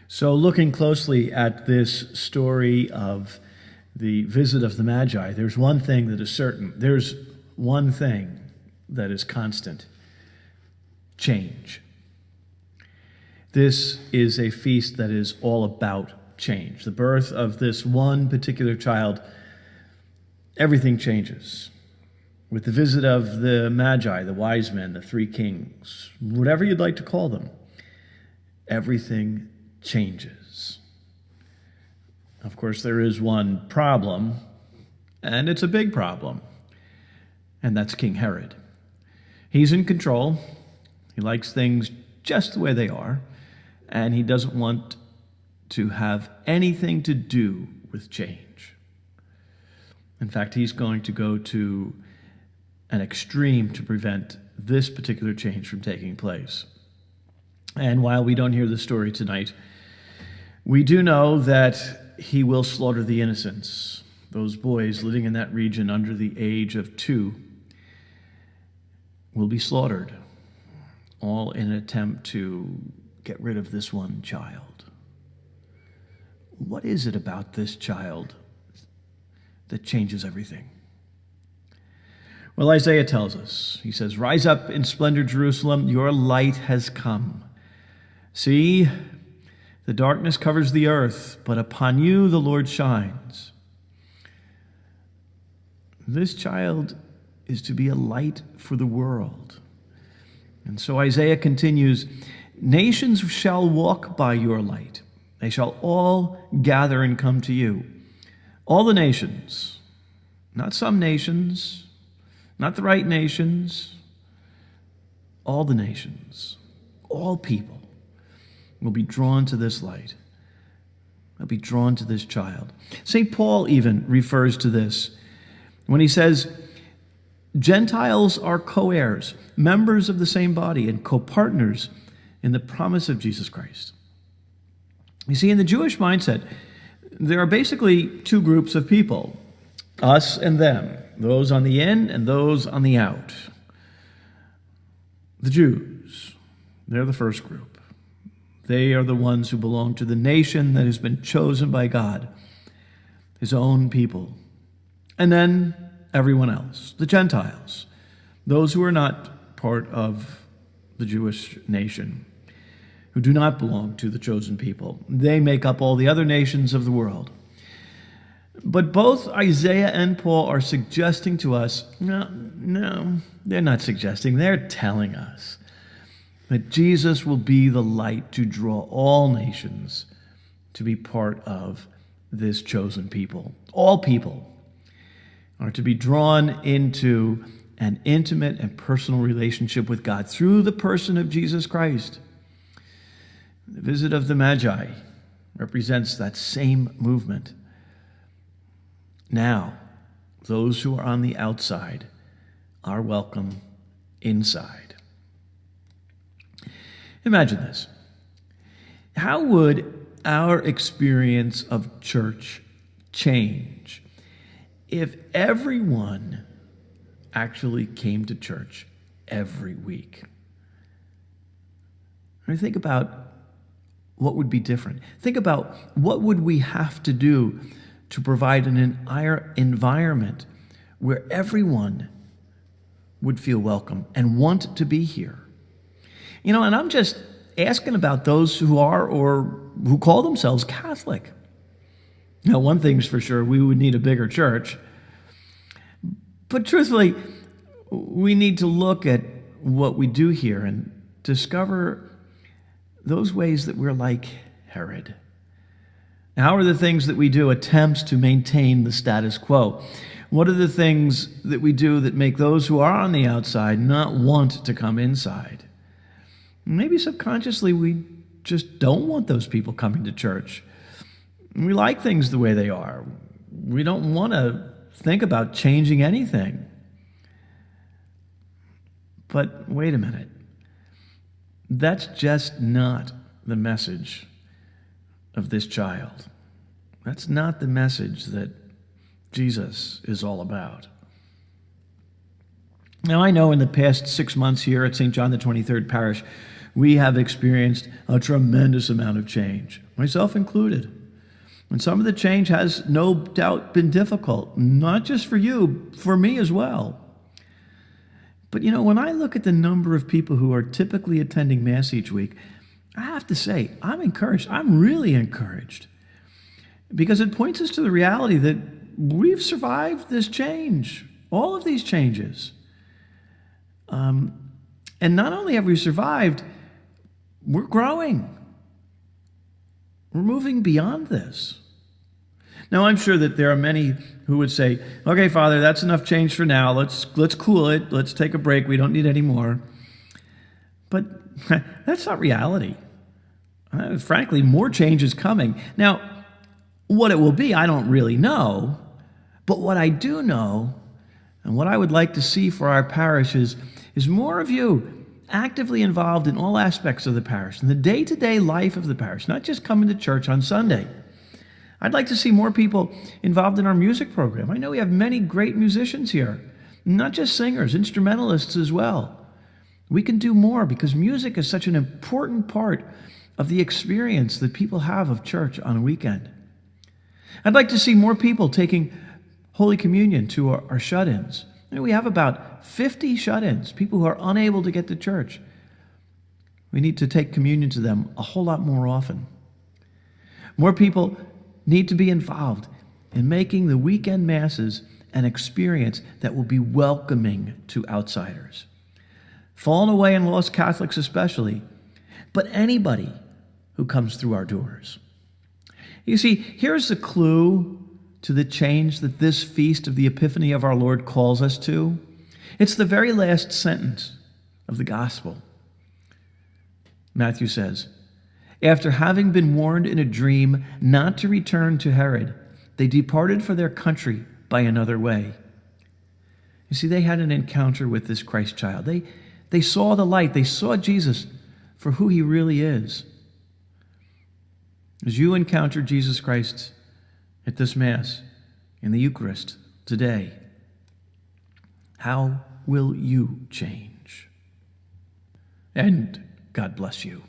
So looking closely at this story of the visit of the Magi, there's one thing that is certain. There's one thing that is constant: change. This is a feast that is all about change. The birth of this one particular child, everything changes. With the visit of the Magi, the wise men, the three kings, whatever you'd like to call them, everything changes. Of course, there is one problem, and it's a big problem, and that's King Herod. He's in control. He likes things just the way they are, and he doesn't want to have anything to do with change. In fact, he's going to go to an extreme to prevent this particular change from taking place. And while we don't hear the story tonight, we do know that he will slaughter the innocents, those boys living in that region under the age of 2 will be slaughtered, all in an attempt to get rid of this one child. What is it about this child that changes everything? Well, Isaiah tells us, he says, "Rise up in splendor, Jerusalem, your light has come. See, the darkness covers the earth, but upon you the Lord shines." This child is to be a light for the world. And so Isaiah continues, "Nations shall walk by your light. They shall all gather and come to you." All the nations, not some nations, not the right nations, all the nations, all people will be drawn to this light. They'll be drawn to this child. St. Paul even refers to this when he says, Gentiles are co-heirs, members of the same body, and co-partners in the promise of Jesus Christ. You see, in the Jewish mindset, there are basically two groups of people, us and them, those on the in and those on the out. The Jews, they're the first group. They are the ones who belong to the nation that has been chosen by God, his own people. And then everyone else, the Gentiles, those who are not part of the Jewish nation, who do not belong to the chosen people. They make up all the other nations of the world. But both Isaiah and Paul are suggesting to us, no, they're not suggesting, they're telling us that Jesus will be the light to draw all nations to be part of this chosen people. All people are to be drawn into an intimate and personal relationship with God through the person of Jesus Christ. The visit of the Magi represents that same movement. Now, those who are on the outside are welcome inside. Imagine this. How would our experience of church change if everyone actually came to church every week? I mean, think about what would be different. Think about what would we have to do to provide an entire environment where everyone would feel welcome and want to be here. And I'm just asking about those who are or who call themselves Catholic. Now, one thing's for sure, we would need a bigger church. But truthfully, we need to look at what we do here and discover those ways that we're like Herod. How are the things that we do attempts to maintain the status quo? What are the things that we do that make those who are on the outside not want to come inside? Maybe subconsciously we just don't want those people coming to church. We like things the way they are. We don't want to think about changing anything. But wait a minute. That's just not the message of this child. That's not the message that Jesus is all about. Now, I know in the past 6 months here at St. John the 23rd Parish, we have experienced a tremendous amount of change, myself included. And some of the change has no doubt been difficult, not just for you, for me as well. But when I look at the number of people who are typically attending Mass each week, I have to say, I'm encouraged. I'm really encouraged. Because it points us to the reality that we've survived this change, all of these changes. And not only have we survived, we're growing. We're moving beyond this. Now, I'm sure that there are many who would say, okay, Father, that's enough change for now. Let's cool it. Let's take a break. We don't need any more. But that's not reality. Frankly, more change is coming. Now, what it will be, I don't really know. But what I do know, and what I would like to see for our parish is more of you actively involved in all aspects of the parish, in the day-to-day life of the parish, not just coming to church on Sunday. I'd like to see more people involved in our music program. I know we have many great musicians here, not just singers, instrumentalists as well. We can do more because music is such an important part of the experience that people have of church on a weekend. I'd like to see more people taking Holy Communion to our shut-ins. We have about 50 shut-ins, people who are unable to get to church. We need to take communion to them a whole lot more often. More people need to be involved in making the weekend masses an experience that will be welcoming to outsiders. Fallen away and lost Catholics especially, but anybody who comes through our doors. You see, here's the clue to the change that this feast of the Epiphany of our Lord calls us to. It's the very last sentence of the gospel. Matthew says, after having been warned in a dream not to return to Herod, they departed for their country by another way. You see, they had an encounter with this Christ child. They saw the light. They saw Jesus for who he really is. As you encounter Jesus Christ at this Mass, in the Eucharist today, how will you change? And God bless you.